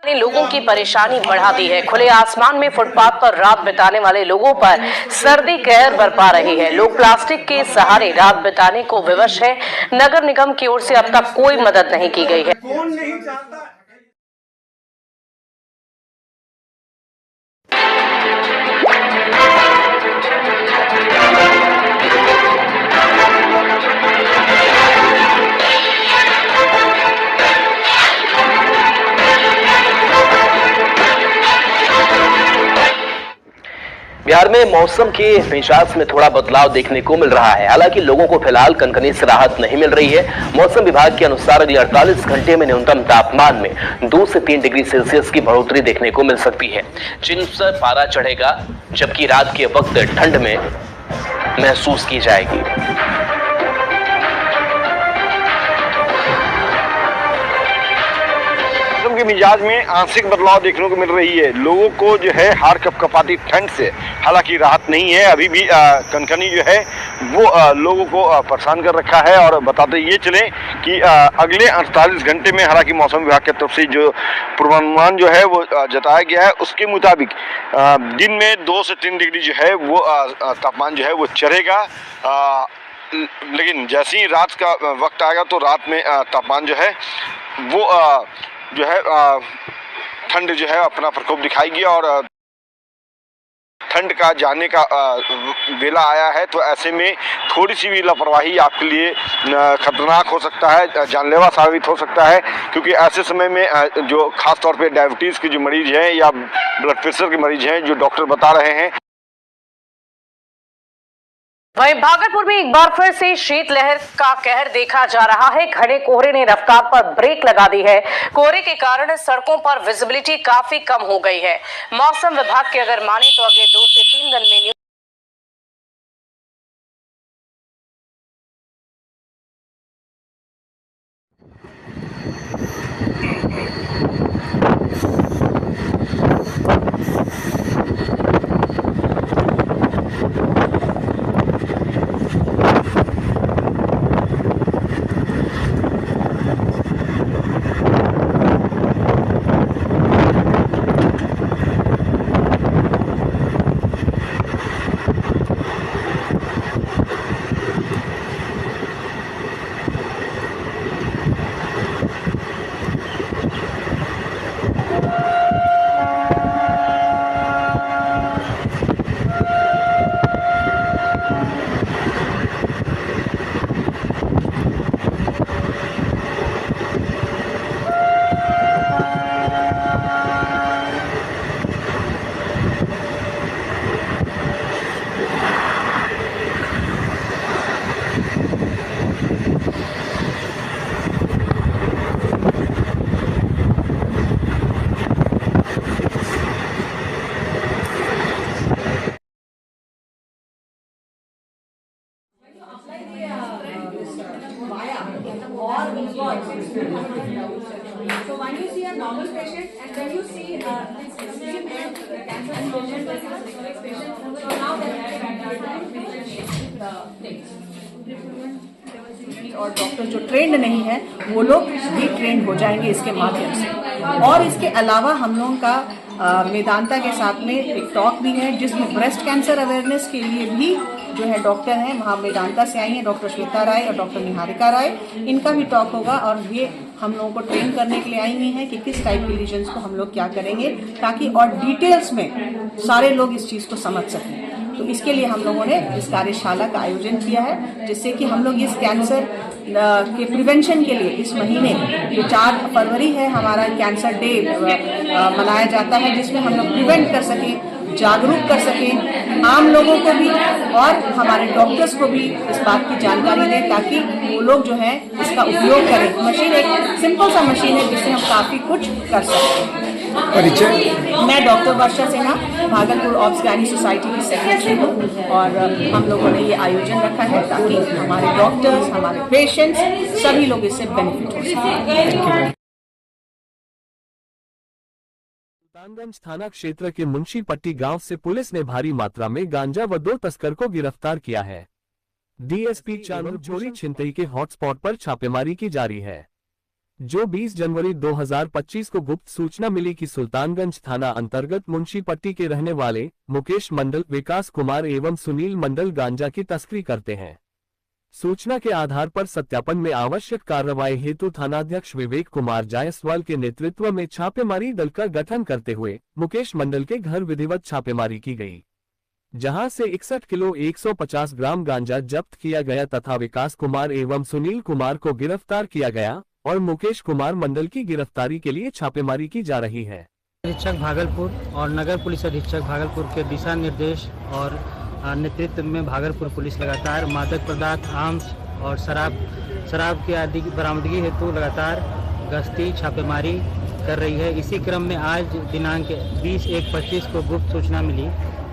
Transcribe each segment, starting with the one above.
ने लोगों की परेशानी बढ़ा दी है। खुले आसमान में फुटपाथ पर रात बिताने वाले लोगों पर सर्दी कहर बरपा रही है। लोग प्लास्टिक के सहारे रात बिताने को विवश है। नगर निगम की ओर से अब तक कोई मदद नहीं की गई है। कौन नहीं चाहता। बिहार में मौसम के मिजाज में थोड़ा बदलाव देखने को मिल रहा है। हालांकि लोगों को फिलहाल कनकनी से राहत नहीं मिल रही है। मौसम विभाग के अनुसार अगले 48 घंटे में न्यूनतम तापमान में 2 से 3 डिग्री सेल्सियस की बढ़ोतरी देखने को मिल सकती है, जिनसे पारा चढ़ेगा, जबकि रात के वक्त ठंड में महसूस की जाएगी। के मिजाज में आंशिक बदलाव देखने को मिल रही है। लोगों को जो है हाड़ कपकपाती ठंड से हालांकि राहत नहीं है, अभी भी कनकनी जो है वो लोगों को परेशान कर रखा है। और बताते ये चले कि अगले 48 घंटे में हालांकि मौसम विभाग की तरफ से जो पूर्वानुमान जो है वो जताया गया है, उसके मुताबिक दिन में 2 से 3 डिग्री जो है वो तापमान जो है वो चढ़ेगा। लेकिन जैसे ही रात का वक्त आएगा तो रात में तापमान जो है वो ठंड जो है अपना प्रकोप दिखाएगी और ठंड का जाने का वेला आया है। तो ऐसे में थोड़ी सी भी लापरवाही आपके लिए खतरनाक हो सकता है, जानलेवा साबित हो सकता है, क्योंकि ऐसे समय में जो खास तौर पे डायबिटीज़ के जो मरीज हैं या ब्लड प्रेशर के मरीज हैं, जो डॉक्टर बता रहे हैं। वहीं भागलपुर में एक बार फिर से शीतलहर का कहर देखा जा रहा है। घने कोहरे ने रफ्तार पर ब्रेक लगा दी है। कोहरे के कारण सड़कों पर विजिबिलिटी काफी कम हो गई है। मौसम विभाग के अगर माने तो अगले 2 से 3 दिन में So when you see a normal patient and then you see extreme and cancer patient, so now और डॉक्टर जो ट्रेंड नहीं है वो लोग भी ट्रेंड हो जाएंगे इसके माध्यम से। और इसके अलावा हम लोगों का वेदांता के साथ में एक टॉक भी है, जिसमें ब्रेस्ट कैंसर अवेयरनेस के लिए भी जो है डॉक्टर हैं वहाँ वेदांता से आई हैं, डॉक्टर श्वेता राय और डॉक्टर निहारिका राय, इनका भी टॉक होगा। और ये हम लोगों को ट्रेन करने के लिए आई हुई हैं कि किस टाइप के लीजन्स को हम लोग क्या करेंगे, ताकि और डिटेल्स में सारे लोग इस चीज़ को समझ सकें। तो इसके लिए हम लोगों ने इस कार्यशाला का आयोजन किया है, जिससे कि हम लोग इस कैंसर के प्रिवेंशन के लिए इस महीने जो 4 फरवरी है हमारा कैंसर डे मनाया जाता है, जिसमें हम लोग प्रिवेंट कर सकें, जागरूक कर सकें आम लोगों को भी और हमारे डॉक्टर्स को भी इस बात की जानकारी दें, ताकि वो लोग जो है इसका उपयोग करें। मशीन एक सिंपल सा मशीन है जिससे हम काफ़ी कुछ कर सकते हैं। मैं doctor Varsha Sinha, Bhagalpur obs gynae society की सेक्रेटरी हूँ, और हम लोगों ने ये आयोजन रखा है ताकि हमारे डॉक्टर्स, हमारे पेशेंट्स सभी लोग इससे बेनिफिट हो सकें। सुल्तानगंज थाना क्षेत्र के मुंशी पट्टी गांव से पुलिस ने भारी मात्रा में गांजा व 2 तस्कर को गिरफ्तार किया है। डीएसपी चांदू चोरी छिनतई के हॉटस्पॉट पर छापेमारी की जारी है। जो 20 जनवरी 2025 को गुप्त सूचना मिली कि सुल्तानगंज थाना अंतर्गत मुंशी पट्टी के रहने वाले मुकेश मंडल, विकास कुमार एवं सुनील मंडल गांजा की तस्करी करते हैं। सूचना के आधार पर सत्यापन में आवश्यक कार्रवाई हेतु थानाध्यक्ष विवेक कुमार जायसवाल के नेतृत्व में छापेमारी दल का गठन करते हुए मुकेश मंडल के घर विधिवत छापेमारी की गई, जहां से 61 किलो 150 ग्राम गांजा जब्त किया गया तथा विकास कुमार एवं सुनील कुमार को गिरफ्तार किया गया और मुकेश कुमार मंडल की गिरफ्तारी के लिए छापेमारी की जा रही है। अधीक्षक भागलपुर और नगर पुलिस अधीक्षक भागलपुर के दिशा निर्देश और नेतृत्व में भागलपुर पुलिस लगातार मादक पदार्थ, आर्म्स और शराब की आदि की बरामदगी हेतु लगातार गश्ती छापेमारी कर रही है। इसी क्रम में आज दिनांक 20/1/25 को गुप्त सूचना मिली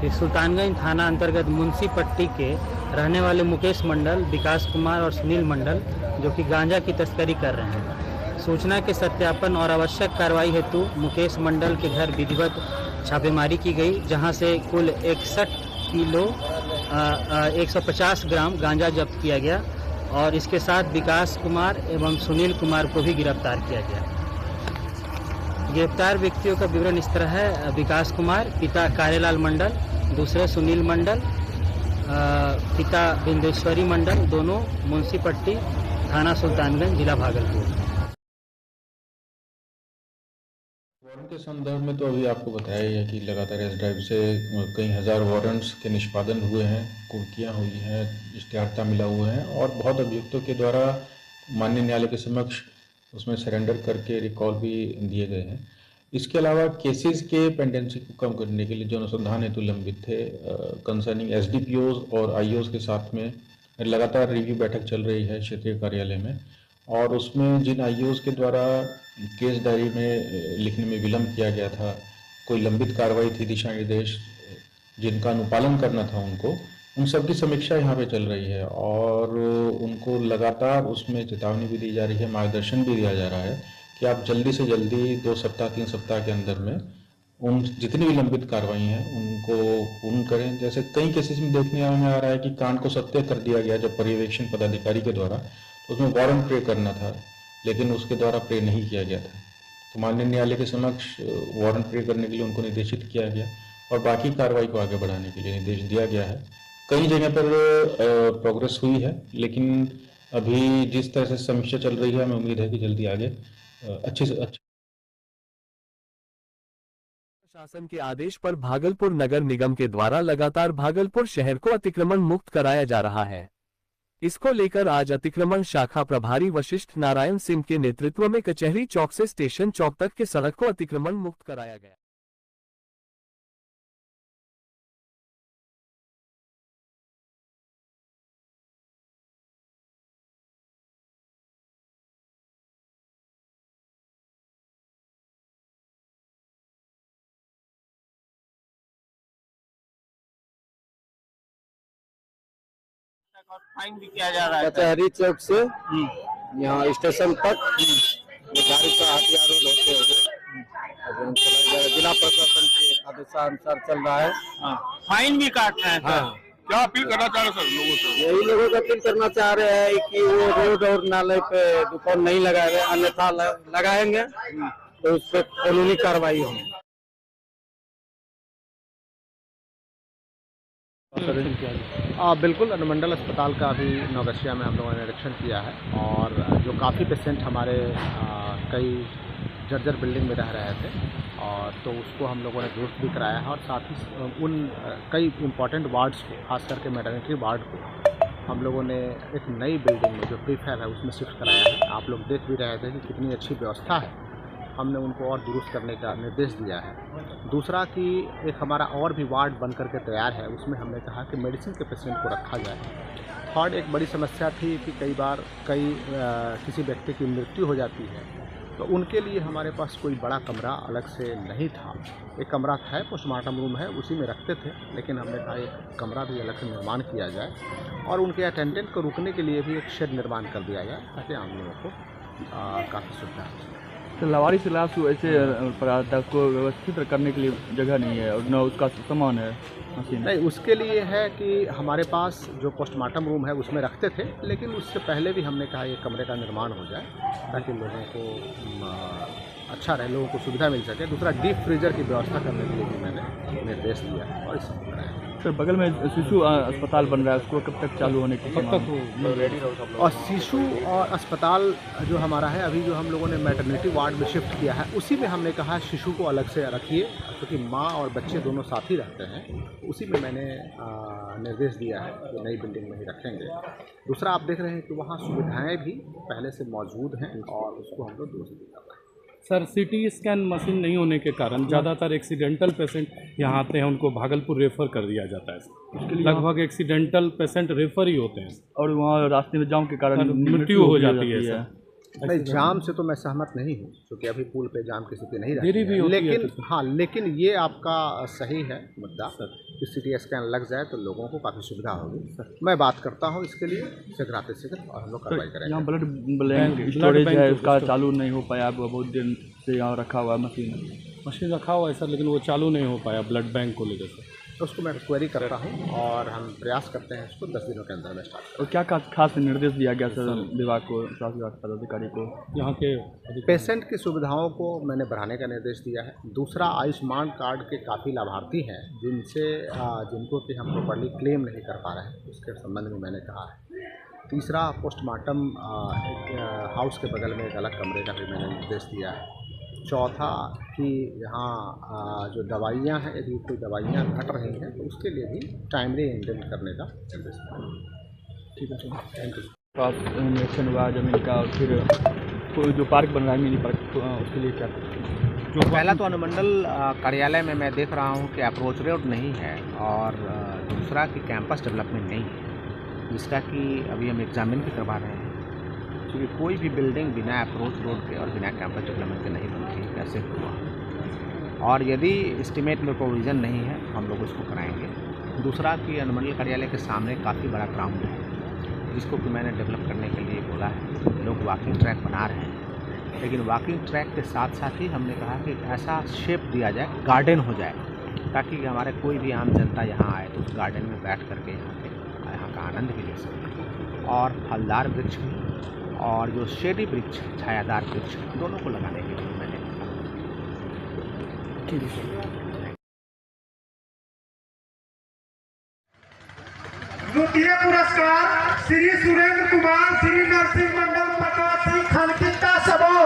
कि सुल्तानगंज थाना अंतर्गत मुंशी पट्टी के रहने वाले मुकेश मंडल, विकास कुमार और सुनील मंडल जो कि गांजा की तस्करी कर रहे हैं। सूचना के सत्यापन और आवश्यक कार्रवाई हेतु मुकेश मंडल के घर विधिवत छापेमारी की गई, जहां से कुल 61 किलो 150 ग्राम गांजा जब्त किया गया और इसके साथ विकास कुमार एवं सुनील कुमार को भी गिरफ्तार किया गया। गिरफ्तार व्यक्तियों का विवरण इस तरह है। विकास कुमार पिता कार्यलाल मंडल, दूसरे सुनील मंडल पिता बिंदेश्वरी मंडल, दोनों मुंशी पट्टी थाना सुल्तानगंज जिला भागलपुर। वारंट के संदर्भ में तो अभी आपको बताया ही है कि लगातार एस ड्राइव से कई हज़ार वारंट्स के निष्पादन हुए हैं, कुर्कियाँ हुई हैं, इश्तिहारता मिला हुए हैं और बहुत अभियुक्तों के द्वारा माननीय न्यायालय के समक्ष उसमें सरेंडर करके रिकॉल भी दिए गए हैं। इसके अलावा केसेस के पेंडेंसी को कम करने के लिए जो अनुसंधान हेतु लंबित थे कंसर्निंग एसडीपीओज और आईओज के साथ में लगातार रिव्यू बैठक चल रही है क्षेत्रीय कार्यालय में और उसमें जिन आईओज के द्वारा केस डायरी में लिखने में विलम्ब किया गया था, कोई लंबित कार्रवाई थी, दिशा निर्देश जिनका अनुपालन करना था उन सब की समीक्षा यहाँ पे चल रही है और उनको लगातार उसमें चेतावनी भी दी जा रही है, मार्गदर्शन भी दिया जा रहा है कि आप जल्दी से जल्दी 2 सप्ताह 3 सप्ताह के अंदर में उन जितनी भी लंबित कार्रवाई हैं उनको पूर्ण करें। जैसे कई केसेस में देखने में आ रहा है कि कांड को सत्य कर दिया गया जब पर्यवेक्षण पदाधिकारी के द्वारा, तो उसमें वारंट प्रे करना था लेकिन उसके द्वारा प्रे नहीं किया गया था, तो माननीय न्यायालय के समक्ष वारंट प्रे करने के लिए उनको निर्देशित किया गया और बाकी कार्रवाई को आगे बढ़ाने के लिए निर्देश दिया गया है। कई जगह पर प्रोग्रेस हुई है लेकिन अभी जिस तरह से समीक्षा चल रही है हमें उम्मीद है कि जल्दी आगे अच्छे से अच्छे। शासन के आदेश पर भागलपुर नगर निगम के द्वारा लगातार भागलपुर शहर को अतिक्रमण मुक्त कराया जा रहा है। इसको लेकर आज अतिक्रमण शाखा प्रभारी वशिष्ठ नारायण सिंह के नेतृत्व में कचहरी चौक से स्टेशन चौक तक के सड़क को अतिक्रमण मुक्त कराया गया। फाइन भी किया जा रहा है कचहरी चौक से यहाँ स्टेशन तक गाड़ी का हथियार होते हुए जिला प्रशासन के आदेशानुसार चल रहा है। फाइन भी काट रहे हैं। हाँ, क्या अपील करना चाह रहे सर लोगों से? यही लोगों को अपील करना चाह रहे हैं कि वो रोड और नाले पे दुकान नहीं लगाए, अन्यथा लगाएंगे तो उस पर कानूनी कार्रवाई होगी। बिल्कुल, अनुमंडल अस्पताल का अभी नौगछिया में हम लोगों ने निरीक्षण किया है और जो काफ़ी पेशेंट हमारे कई जर्जर बिल्डिंग में रह रहे थे और तो उसको हम लोगों ने दुरुस्त भी कराया है और साथ ही उन कई इम्पॉर्टेंट वार्ड्स को, खास करके मैटरनिटी वार्ड को हम लोगों ने एक नई बिल्डिंग में जो प्रीफैब है उसमें शिफ्ट कराया है। आप लोग देख भी रहे थे कि कितनी अच्छी व्यवस्था है, हमने उनको और दुरुस्त करने का निर्देश दिया है। दूसरा कि एक हमारा और भी वार्ड बन करके तैयार है, उसमें हमने कहा कि मेडिसिन के पेशेंट को रखा जाए। थर्ड, एक बड़ी समस्या थी कि कई बार किसी व्यक्ति की मृत्यु हो जाती है तो उनके लिए हमारे पास कोई बड़ा कमरा अलग से नहीं था। एक कमरा है, पोस्टमार्टम रूम है, उसी में रखते थे, लेकिन हमने कहा एक कमरा भी अलग से निर्माण किया जाए और उनके अटेंडेंट को रुकने के लिए भी एक शेड निर्माण कर दिया जाए ताकि आम लोगों को काफ़ी सुविधा है। तो लावारिस इलाज ऐसे पदार्थ को व्यवस्थित करने के लिए जगह नहीं है और न उसका सामान है मशीन। नहीं, उसके लिए है कि हमारे पास जो पोस्टमार्टम रूम है उसमें रखते थे, लेकिन उससे पहले भी हमने कहा ये कमरे का निर्माण हो जाए ताकि लोगों को अच्छा रहे, लोगों को सुविधा मिल सके। दूसरा डीप फ्रीजर की व्यवस्था करने के लिए भी मैंने निर्देश दिया है और इसे कराया। सर बगल में शिशु अस्पताल बन रहा है, उसको कब तक चालू होने की कब तक और शिशु और अस्पताल जो हमारा है अभी जो हम लोगों ने मैटरनिटी वार्ड में शिफ्ट किया है उसी में हमने कहा शिशु को अलग से रखिए, क्योंकि माँ और बच्चे दोनों साथ ही रहते हैं। उसी में मैंने निर्देश दिया है कि नई बिल्डिंग में ही रखेंगे। दूसरा आप देख रहे हैं कि वहाँ सुविधाएँ भी पहले से मौजूद हैं और उसको हम लोग दुरुस्त कर रहे हैं। सर सीटी स्कैन मशीन नहीं होने के कारण ज़्यादातर एक्सीडेंटल पेशेंट यहाँ आते हैं, उनको भागलपुर रेफ़र कर दिया जाता है। लगभग एक्सीडेंटल पेशेंट रेफ़र ही होते हैं और वहाँ रास्ते में जाम के कारण मृत्यु हो जाती है। नहीं, जाम से तो मैं सहमत नहीं हूँ, क्योंकि अभी पुल पे जाम की स्थिति नहीं रहती है। लेकिन हाँ, लेकिन ये आपका सही है मुद्दा कि सीटी स्कैन लग जाए तो लोगों को काफ़ी सुविधा होगी। मैं बात करता हूँ इसके लिए शीघ्र और हम लोग कार्रवाई करेंगे। यहाँ ब्लड बैंक स्टोरेज है, उसका चालू नहीं हो पाया, बहुत दिन से यहाँ रखा हुआ मशीन रखा हुआ है सर, लेकिन वो चालू नहीं हो पाया ब्लड बैंक को लेकर सर। तो उसको मैं क्वेरी करता हूँ और हम प्रयास करते हैं इसको 10 दिनों के अंदर में स्टार्ट। और क्या खास निर्देश दिया गया सर विभाग को, स्वास्थ्य विभाग पदाधिकारी को? यहाँ के पेशेंट की सुविधाओं को मैंने बढ़ाने का निर्देश दिया है। दूसरा, आयुष्मान कार्ड के काफ़ी लाभार्थी हैं जिनको कि हम प्रॉपर्ली क्लेम नहीं कर पा रहे हैं, उसके संबंध में मैंने कहा है। तीसरा, पोस्टमार्टम हाउस के बगल में एक अलग कमरे का भी मैंने निर्देश दिया है। चौथा कि यहाँ जो दवाइयाँ हैं, यदि कोई दवाइयाँ घट रही हैं तो उसके लिए भी टाइमली इंडेंट करने का निर्देश दिया। ठीक है sir, thank you. Pass election हुआ जमीन का, और फिर जो पार्क बन रहा है मिनी पार्क, उसके लिए क्या? जो पहला तो अनुमंडल कार्यालय में मैं देख रहा हूँ कि अप्रोच रोड नहीं है, और दूसरा कि कैंपस डेवलपमेंट नहीं है, जिसका कि अभी हम एग्जामिन भी करवा रहे हैं। क्योंकि कोई भी बिल्डिंग बिना अप्रोच रोड के और बिना कैंपस डेवलपमेंट के नहीं बनती, कैसे हुआ। और यदि एस्टिमेट में प्रोविज़न नहीं है हम लोग उसको कराएंगे। दूसरा कि अनुमंडल कार्यालय के सामने काफ़ी बड़ा ग्राउंड है, जिसको कि मैंने डेवलप करने के लिए बोला है। लोग वॉकिंग ट्रैक बना रहे हैं, लेकिन वॉकिंग ट्रैक के साथ साथ ही हमने कहा कि ऐसा शेप दिया जाए, गार्डन हो जाए, ताकि हमारे कोई भी आम जनता यहाँ आए तो उस गार्डन में बैठ करके यहाँ का आनंद भी ले सके। और फलदार वृक्ष और जो शेडी वृक्ष, छायादार वृक्ष, दोनों को लगाने के लिए मैंने द्वितीय पुरस्कार श्री सुरेंद्र कुमार, श्री नरसिंह मंडल पटवासी खनकिता सबो।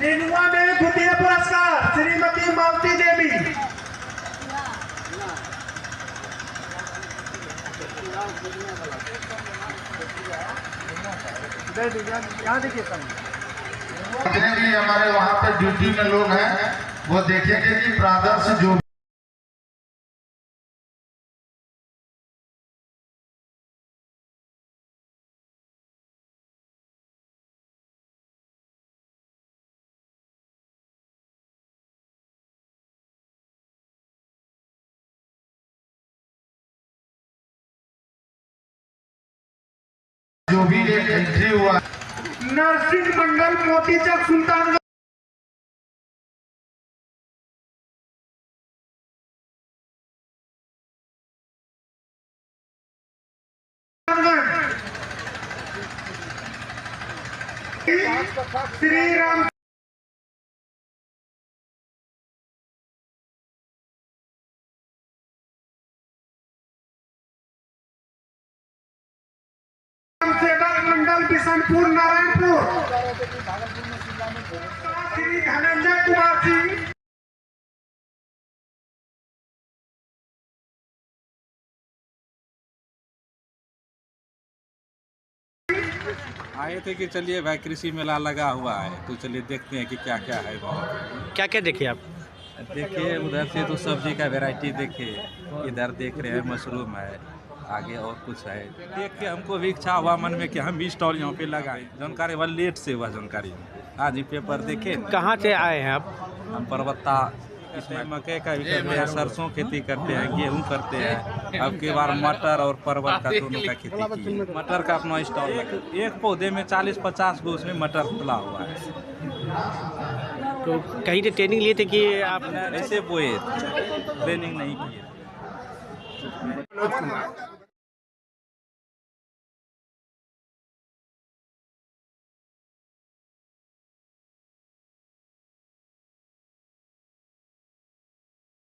निनुआ में द्वितीय पुरस्कार श्रीमती मालती देवी। जितने भी हमारे वहाँ पे ड्यूटी में लोग हैं वो देखेंगे कि ब्रादर्स जो भी एक एंट्री हुआ। नरसिंह मंडल मोतीचक सुल्तानगंज। श्री राम सेवक मंडल बिशनपुर नारायणपुर। श्री धनंजय कुमार सिंह। आए थे कि चलिए भाई कृषि मेला लगा हुआ है तो चलिए देखते हैं कि क्या क्या है वहाँ। क्या क्या देखे आप? देखिए उधर से तो सब्जी का वैरायटी देखे, इधर देख रहे हैं मशरूम है, आगे और कुछ है। देख के हमको भी इच्छा हुआ मन में कि हम भी स्टॉल यहाँ पे लगाएं। जानकारी वाला लेट से हुआ जानकारी, आज ही पेपर देखे। कहाँ से आए हैं आप? हम परबत्ता इसमें मकई का भी करते हैं, सरसों खेती करते हैं, गेहूं करते हैं। अब के बार मटर और परवल का दोनों का खेती की है। मटर का अपना स्टॉल लगा, एक पौधे में 40-50 गो उसमें मटर फुला हुआ है। तो कहीं से ट्रेनिंग लिए थे कि आप ऐसे बोए, ट्रेनिंग नहीं किए।